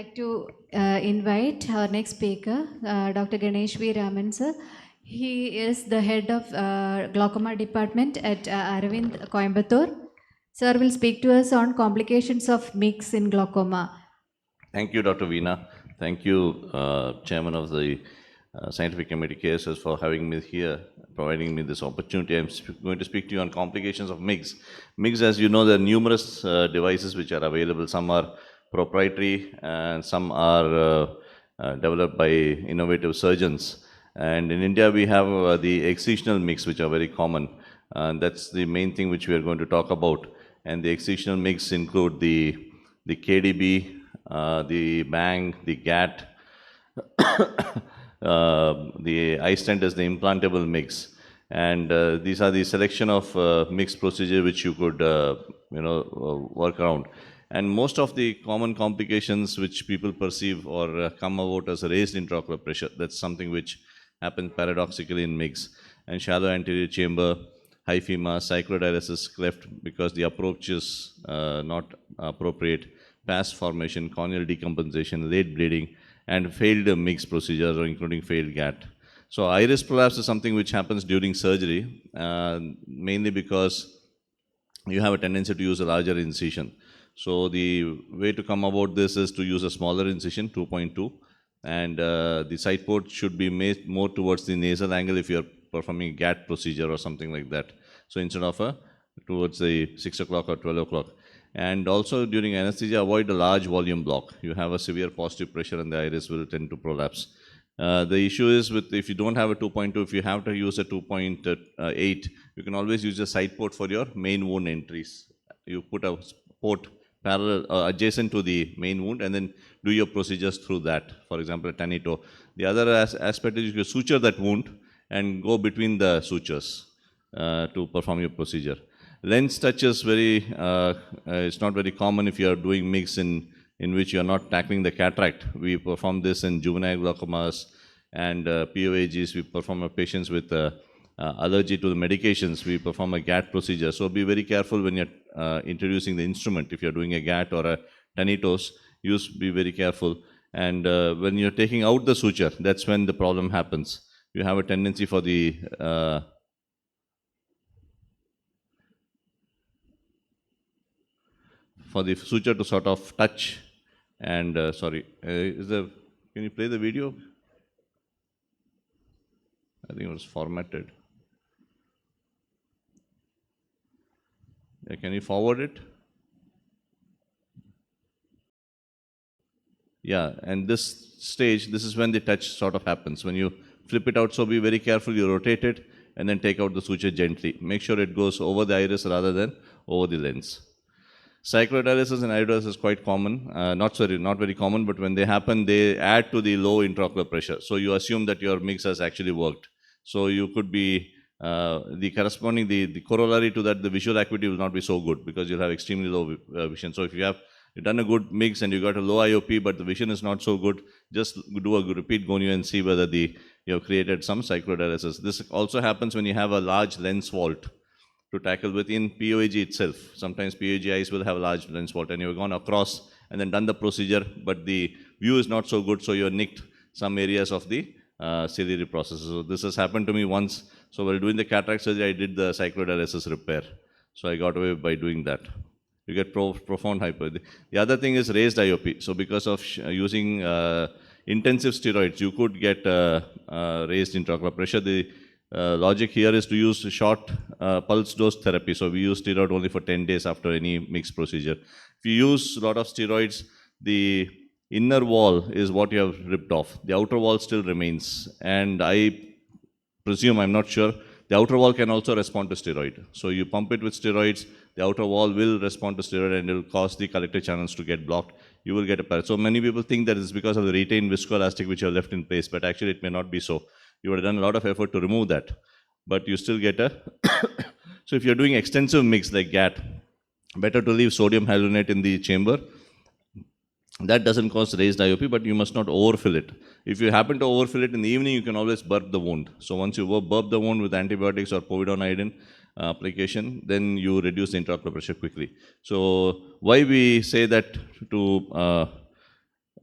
I'd like to invite our next speaker, Dr. Ganesh V. Raman, sir. He is the head of Glaucoma department at Aravind, Coimbatore. Sir will speak to us on complications of MIGS in glaucoma. Thank you, Dr. Veena. Thank you, Chairman of the Scientific Committee KSOS, for having me here, providing me this opportunity. I'm going to speak to you on complications of MIGS. MIGS, as you know, there are numerous devices which are available. Some are proprietary and some are developed by innovative surgeons. And in India, we have the excisional MIGS, which are very common. And that's the main thing which we are going to talk about. And the excisional MIGS include the KDB, the Bang, the GAT, the iStent is the implantable MIGS. And these are the selection of MIGS procedure which you could work around. And most of the common complications which people perceive or come about as raised intraocular pressure, that's something which happens paradoxically in MIGS. And shallow anterior chamber, hyphema, cyclodialysis, cleft because the approach is not appropriate, past formation, corneal decompensation, late bleeding, and failed MIGS procedures, or including failed GAT. So iris prolapse is something which happens during surgery, mainly because you have a tendency to use a larger incision. So the way to come about this is to use a smaller incision, 2.2, and the side port should be made more towards the nasal angle if you're performing a GAT procedure or something like that. So instead of towards the 6 o'clock or 12 o'clock. And also during anesthesia, avoid a large volume block. You have a severe positive pressure and the iris will tend to prolapse. The issue is if you don't have a 2.2, if you have to use a 2.8, you can always use a side port for your main wound entries. You put a port parallel adjacent to the main wound and then do your procedures through that. For example, a tanito. The other aspect is you suture that wound and go between the sutures to perform your procedure. Lens touch is it's not very common if you are doing MIGS in which you are not tackling the cataract. We perform this in juvenile glaucomas and POAGs. We perform on patients with allergy to the medications. We perform a GAT procedure. So be very careful when you're introducing the instrument. If you're doing a GAT or a tanitos, be very careful. And when you're taking out the suture, that's when the problem happens. You have a tendency for the suture to sort of touch and can you play the video? I think it was formatted. Yeah, can you forward it? Yeah, and this stage, this is when the touch sort of happens. When you flip it out, so be very careful, you rotate it and then take out the suture gently. Make sure it goes over the iris rather than over the lens. Cyclodialysis and iridosis is quite common, not very common, but when they happen, they add to the low intraocular pressure. So you assume that your MIGS has actually worked. So you could be, the corollary to that, the visual acuity will not be so good because you'll have extremely low vision. So if you've done a good MIGS and you got a low IOP, but the vision is not so good, just do a repeat gonio and see whether you have created some cyclodialysis. This also happens when you have a large lens vault to tackle within POAG itself. Sometimes POAG eyes will have a large lens vault and you've gone across and then done the procedure, but the view is not so good, so you've nicked some areas of the ciliary processes. So this has happened to me once. So while doing the cataract surgery, I did the cyclodialysis repair. So I got away by doing that. You get profound hyper. The other thing is raised IOP. So because of using intensive steroids, you could get raised intraocular pressure. The logic here is to use short pulse dose therapy. So we use steroid only for 10 days after any MIGS procedure. If you use a lot of steroids, the inner wall is what you have ripped off. The outer wall still remains. And I presume, I'm not sure, the outer wall can also respond to steroid. So you pump it with steroids, the outer wall will respond to steroid and it will cause the collector channels to get blocked. You will get a paralysis. So many people think that it's because of the retained viscoelastic which you have left in place, but actually it may not be so. You would have done a lot of effort to remove that, but you still get a... So if you're doing extensive MIGS like GAT, better to leave sodium hyaluronate in the chamber. That doesn't cause raised IOP, but you must not overfill it. If you happen to overfill it in the evening, you can always burp the wound. So once you burp the wound with antibiotics or povidone application, then you reduce the intraocular pressure quickly. So why we say that to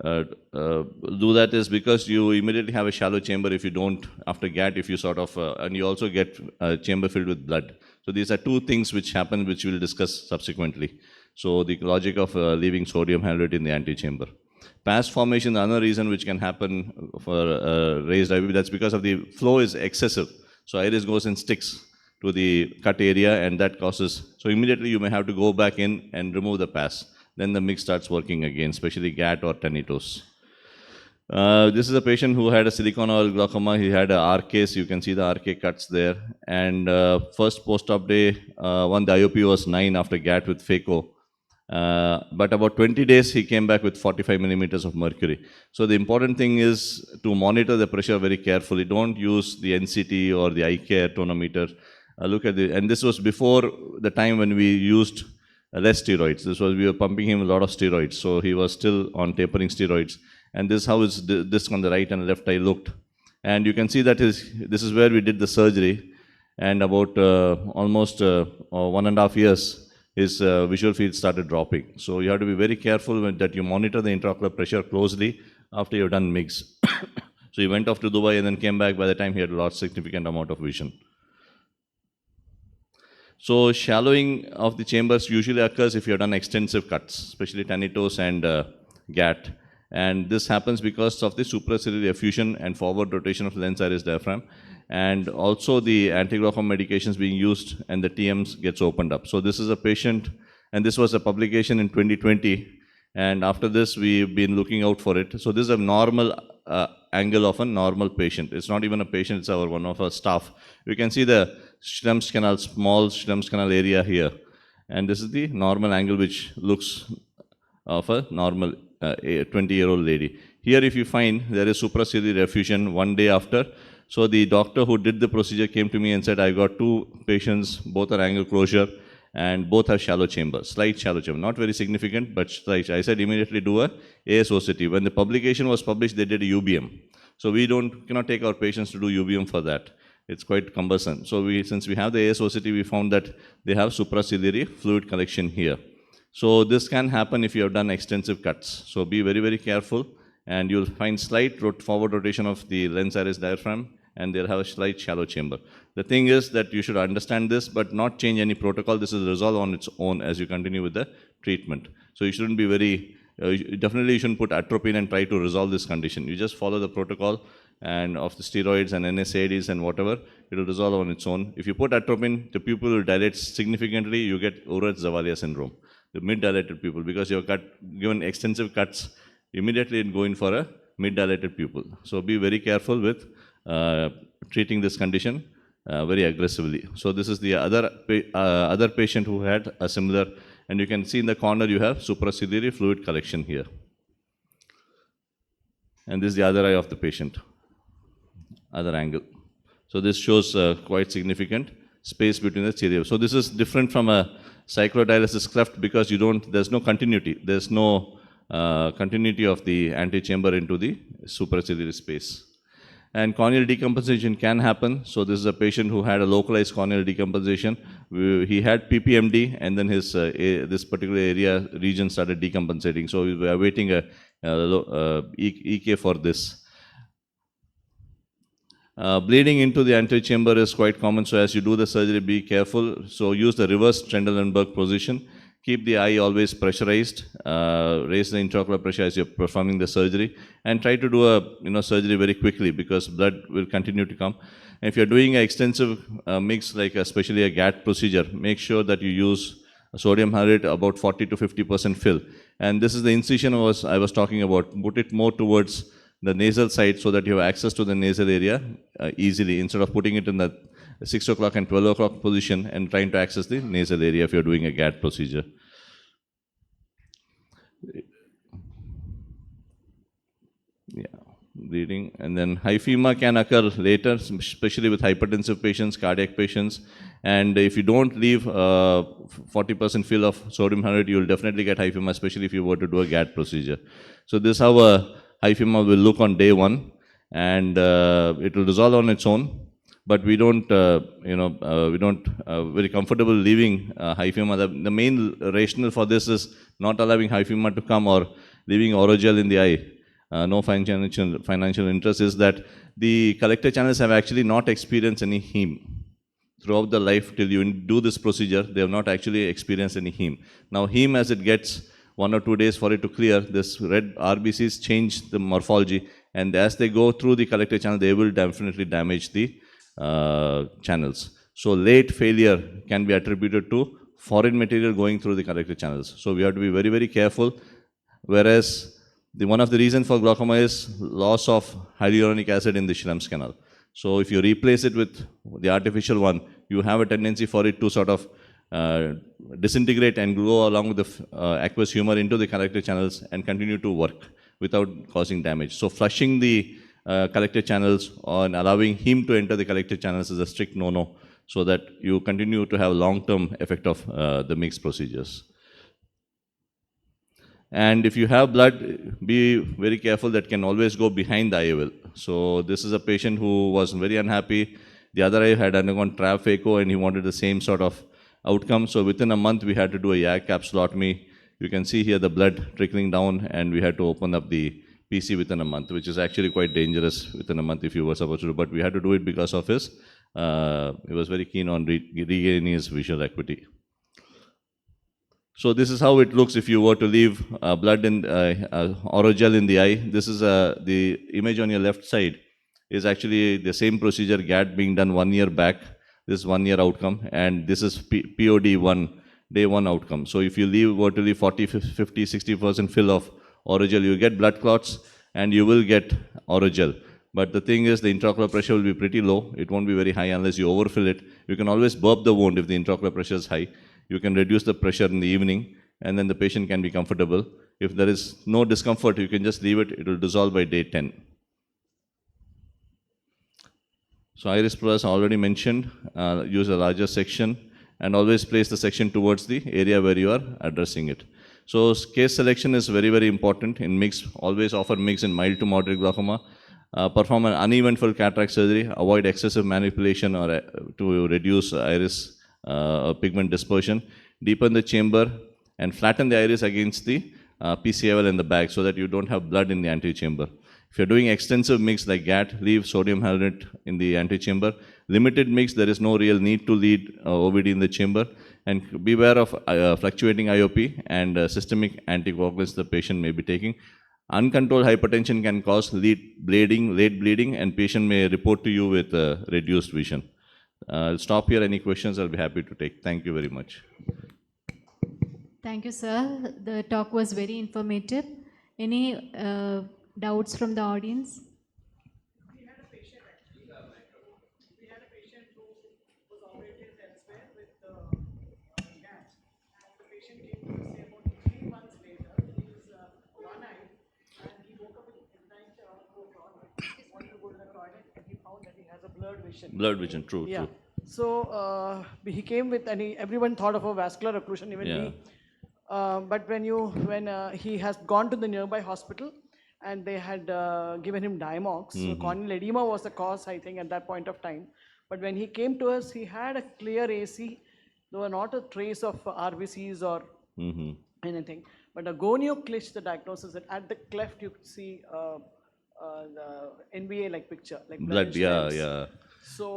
uh, uh, do that is because you immediately have a shallow chamber if you don't, after GAT, if you sort of, and you also get a chamber filled with blood. So these are two things which happen, which we'll discuss subsequently. So the logic of leaving sodium halide in the antechamber. Past formation, another reason which can happen for raised IVB, that's because of the flow is excessive. So iris goes and sticks to the cut area, and that causes, so immediately you may have to go back in and remove the pass. Then the MIGS starts working again, especially GAT or tinnitus. This is a patient who had a silicone oil glaucoma. He had a RKs. You can see the RK cuts there. And first post-op day, the IOP was 9 after GAT with phaco. But about 20 days, he came back with 45 millimeters of mercury. So the important thing is to monitor the pressure very carefully. Don't use the NCT or the eye care tonometer. Look at and this was before the time when we used less steroids. We were pumping him a lot of steroids. So he was still on tapering steroids. And this is how his disc on the right and left eye looked. And you can see that this is where we did the surgery. And about almost 1.5 years, his visual field started dropping. So you have to be very careful that you monitor the intraocular pressure closely after you've done MIGS. So he went off to Dubai and then came back. By the time he had lost significant amount of vision. So shallowing of the chambers usually occurs if you have done extensive cuts, especially tinnitus and GAT. And this happens because of the supraciliary effusion and forward rotation of lens iris diaphragm. And also the anti-glaucoma medications being used and the TMs gets opened up. So this is a patient, and this was a publication in 2020. And after this, we've been looking out for it. So this is a normal angle of a normal patient. It's not even a patient, it's one of our staff. You can see the Schlem's canal, small Schlem's canal area here. And this is the normal angle which looks of a normal 20-year-old lady. Here if you find there is supraciliary effusion 1 day after. So the doctor who did the procedure came to me and said, I got 2 patients, both are angle closure, and both have shallow chamber, slight shallow chamber, not very significant, but slight. I said immediately do a ASOCT. When the publication was published, they did a UBM. So we cannot take our patients to do UBM for that. It's quite cumbersome. So since we have the ASOCT, we found that they have supraciliary fluid collection here. So this can happen if you have done extensive cuts. So be very, very careful, and you'll find slight forward rotation of the lens iris diaphragm, and they'll have a slight shallow chamber. The thing is that you should understand this, but not change any protocol. This is resolved on its own as you continue with the treatment. So you shouldn't be definitely you shouldn't put atropine and try to resolve this condition. You just follow the protocol and of the steroids and NSAIDs and whatever, it will resolve on its own. If you put atropine, the pupil will dilate significantly, you get Urach-Zavalia syndrome. The mid-dilated pupil, because you have given extensive cuts, immediately go in for a mid-dilated pupil. So be very careful with treating this condition very aggressively. So this is the other patient who had a similar, and you can see in the corner you have supraciliary fluid collection here. And this is the other eye of the patient, other angle. So this shows quite significant space between the cilia. So this is different from a cyclodialysis cleft because there's no continuity. There's no continuity of the antechamber into the supraciliary space. And corneal decompensation can happen. So this is a patient who had a localized corneal decompensation. He had PPMD, and then his this particular region started decompensating. So we were awaiting a EK for this. Bleeding into the antechamber is quite common, so as you do the surgery, be careful. So use the reverse Trendelenburg position. Keep the eye always pressurized. Raise the intraocular pressure as you're performing the surgery, and try to do a surgery very quickly because blood will continue to come. And if you're doing an extensive mix, like especially a GAT procedure, make sure that you use sodium halide about 40 to 50% fill. And this is the incision I was talking about. Put it more towards the nasal side so that you have access to the nasal area easily, instead of putting it in the 6 o'clock and 12 o'clock position and trying to access the nasal area if you're doing a GAT procedure. Yeah, bleeding. And then hyphema can occur later, especially with hypertensive patients, cardiac patients. And if you don't leave 40% fill of sodium halide, you will definitely get hyphema, especially if you were to do a GAT procedure. So this is how a hyphema will look on day 1, and it will resolve on its own. But we don't, very comfortable leaving hyphema. The main rationale for this is not allowing hyphema to come or leaving orogel in the eye. no financial interest, is that the collector channels have actually not experienced any heme. Throughout the life till you do this procedure, they have not actually experienced any heme. Now heme, as it gets 1 or 2 days for it to clear, this red RBCs change the morphology, and as they go through the collector channel, they will definitely damage the channels. So late failure can be attributed to foreign material going through the collector channels. So we have to be very, very careful. Whereas one of the reasons for glaucoma is loss of hyaluronic acid in the Schramm's canal. So if you replace it with the artificial one, you have a tendency for it to sort of disintegrate and go along with the aqueous humor into the collector channels and continue to work without causing damage. So flushing the collector channels and allowing heme to enter the collector channels is a strict no-no, so that you continue to have long-term effect of the MIGS procedures. And if you have blood, be very careful, that can always go behind the IOL. So this is a patient who was very unhappy. The other eye had undergone trap phaco and he wanted the same sort of outcome. So within a month, we had to do a YAG capsulotomy. You can see here the blood trickling down, and we had to open up the PC within a month, which is actually quite dangerous within a month if you were supposed to do. But we had to do it because of his, he was very keen on regaining his visual acuity. So this is how it looks if you were to leave blood in orogel in the eye. This is the image on your left side is actually the same procedure, GAT, being done 1 year back. This is 1 year outcome, and this is POD1, day 1 outcome. So if you were to leave 40, 50, 60% fill of orogel, you get blood clots and you will get orogel. But the thing is, the intraocular pressure will be pretty low. It won't be very high unless you overfill it. You can always burp the wound if the intraocular pressure is high. You can reduce the pressure in the evening, and then the patient can be comfortable. If there is no discomfort, you can just leave it. It will dissolve by day 10. So iris plus I already mentioned, use a larger section, and always place the section towards the area where you are addressing it. So case selection is very, very important in MIGS. Always offer MIGS in mild to moderate glaucoma. Perform an uneventful cataract surgery. Avoid excessive manipulation or to reduce iris pigment dispersion. Deepen the chamber and flatten the iris against the PCIOL in the back so that you don't have blood in the antechamber. If you're doing extensive MIGS like GAT, leave sodium hyaluronate in the antechamber. Limited MIGS, there is no real need to lead OVD in the chamber. And beware of fluctuating IOP and systemic anticoagulants the patient may be taking. Uncontrolled hypertension can cause late bleeding, and patient may report to you with reduced vision. I'll stop here. Any questions, I'll be happy to take. Thank you very much. Thank you, sir. The talk was very informative. Any doubts from the audience? We had a patient actually. We had a patient who was operated elsewhere with gas, and the patient came to us say about 3 months later. He was one-eyed, and he woke up with midnight wanted to go to the toilet, and he found that he has a blurred vision. Blurred vision, true, Yeah. true. So he came with, and everyone thought of a vascular occlusion, even Yeah. me. But when he has gone to the nearby hospital, and they had given him Diamox. So corneal edema was the cause, I think, at that point of time. But when he came to us, he had a clear AC. There were not a trace of RBCs or anything. But a gonioclish, the diagnosis, that at the cleft you could see the NBA-like picture, like Blood, yeah, yeah. So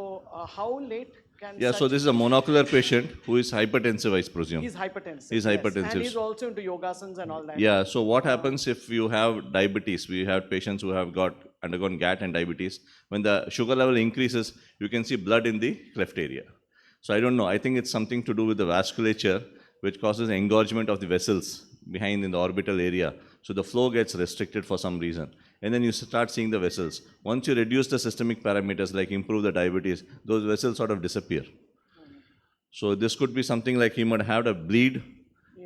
how late can Yeah, so this is a monocular patient who is hypertensive, I presume. He's hypertensive. He's yes. hypertensive. And he's also into yogasans and all that. Yeah, so what happens if you have diabetes? We have patients who have undergone GAT and diabetes. When the sugar level increases, you can see blood in the cleft area. So I don't know. I think it's something to do with the vasculature, which causes engorgement of the vessels behind in the orbital area. So the flow gets restricted for some reason. And then you start seeing the vessels. Once you reduce the systemic parameters, like improve the diabetes, those vessels sort of disappear. So this could be something like he might have a bleed,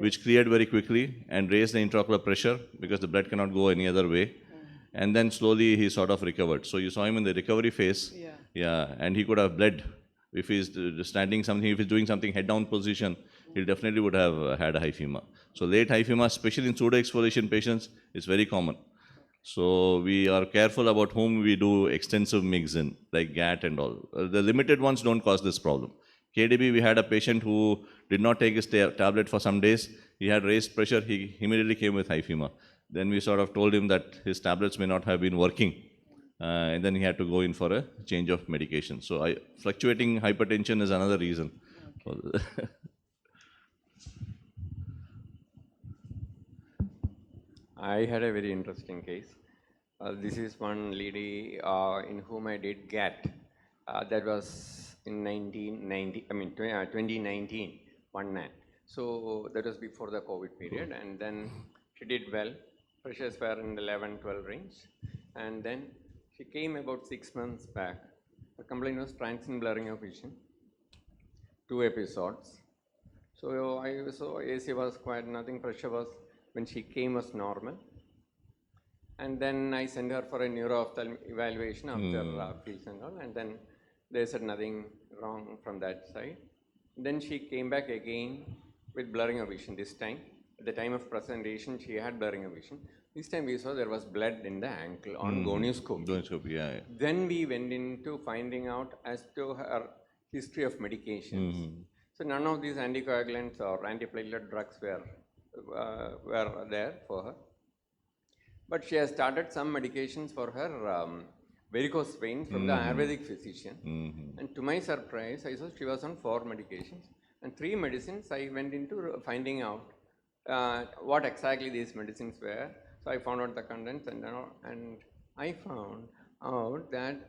which cleared very quickly and raised the intraocular pressure because the blood cannot go any other way. And then slowly he sort of recovered. So you saw him in the recovery phase. Yeah, and he could have bled. If he's standing something, if he's doing something head-down position, he definitely would have had a hyphema. So late hyphema, especially in pseudo-exfoliation patients, is very common. So we are careful about whom we do extensive MIGS in, like GAT and all. The limited ones don't cause this problem. KDB, we had a patient who did not take his tablet for some days. He had raised pressure. He immediately came with hyphema. Then we sort of told him that his tablets may not have been working, and then he had to go in for a change of medication. So fluctuating hypertension is another reason. Okay. I had a very interesting case. This is one lady in whom I did GAT. That was in 2019, one night. So that was before the COVID period, and then she did well. Pressures were in the 11, 12 range, and then she came about 6 months back. Her complaint was transient blurring of vision, 2 episodes. So AC was quite nothing. Pressure was when she came was normal. And then I sent her for a neuro-ophthalmic evaluation after fields and all, and then they said nothing wrong from that side. Then she came back again with blurring of vision. This time, at the time of presentation, she had blurring of vision. This time we saw there was blood in the ankle on gonioscopy. Yeah. Then we went into finding out as to her history of medications. So none of these anticoagulants or antiplatelet drugs were there for her. But she has started some medications for her varicose vein from the Ayurvedic physician. And to my surprise, I saw she was on 4 medications. And 3 medicines, I went into finding out what exactly these medicines were. So I found out the contents, and I found out that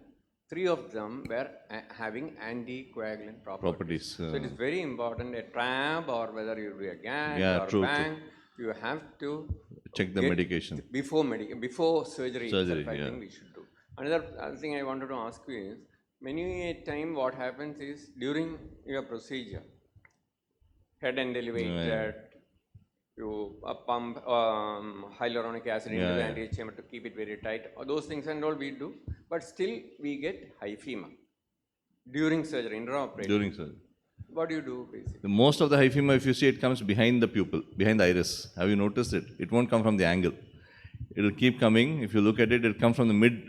3 of them were having anticoagulant properties. So it is very important, a TRAB or whether you do a GAT or BANG, you have to check the medication before surgery. Surgery, I think we should do. Another thing I wanted to ask you is, many a time what happens is during your procedure, head and elevated, you pump hyaluronic acid into the anterior chamber to keep it very tight. Those things and all we do, but still we get hyphema during surgery, intraoperative. during surgery. What do you do basically? The most of the hyphema, if you see, it comes behind the pupil, behind the iris. Have you noticed it? It won't come from the angle. It will keep coming. If you look at it, it will come from the mid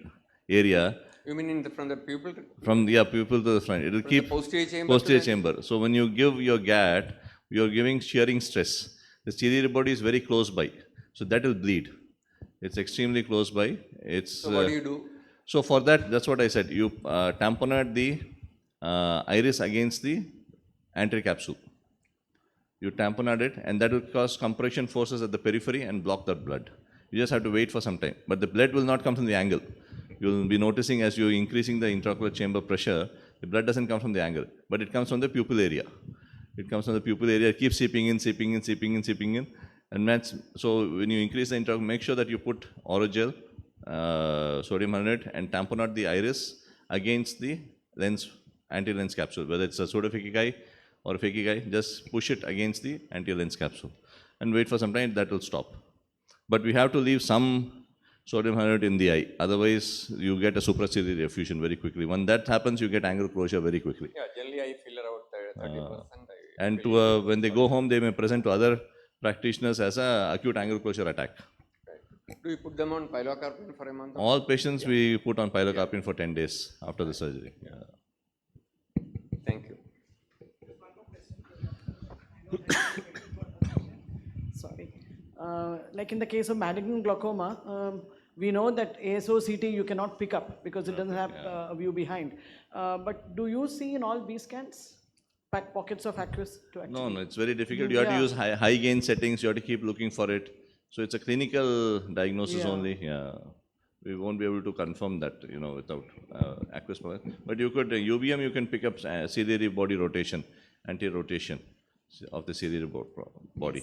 area. You mean from the pupil? From the pupil to the front. It will keep the posterior chamber. Posterior chamber. So when you give your GAT, you are giving shearing stress. The ciliary body is very close by, so that will bleed. It's extremely close by. So what do you do? So for that, that's what I said. You tamponade the iris against the anterior capsule. You tamponade it, and that will cause compression forces at the periphery and block that blood. You just have to wait for some time. But the blood will not come from the angle. You will be noticing as you're increasing the intraocular chamber pressure, the blood doesn't come from the angle, but it comes from the pupil area. It comes from the pupil area, it keeps seeping in. And so when you increase the intraocular, make sure that you put Orogel, sodium hyalurate, and tamponade the iris against the lens, anterior lens capsule. Whether it's a pseudophakic or a phakic eye, just push it against the anterior lens capsule and wait for some time, that will stop. But we have to leave some sodium hyalurate in the eye, otherwise you get a supraciliary effusion very quickly. When that happens, you get angle closure very quickly. Yeah, generally I filler out 30%. And when they go home, they may present to other practitioners as a acute angle closure attack. Right. Do you put them on pilocarpine for a month? All patients we put on pilocarpine for 10 days after the surgery. Thank you. Sorry. Like in the case of malignant glaucoma, we know that ASOCT you cannot pick up because it doesn't have a view behind. But do you see in all B scans pockets of aqueous to actually? No, it's very difficult. You have to use high gain settings. You have to keep looking for it. So it's a clinical diagnosis only. We won't be able to confirm that, without aqueous power. But you could, UVM, you can pick up ciliary body rotation, anti-rotation of the ciliary body.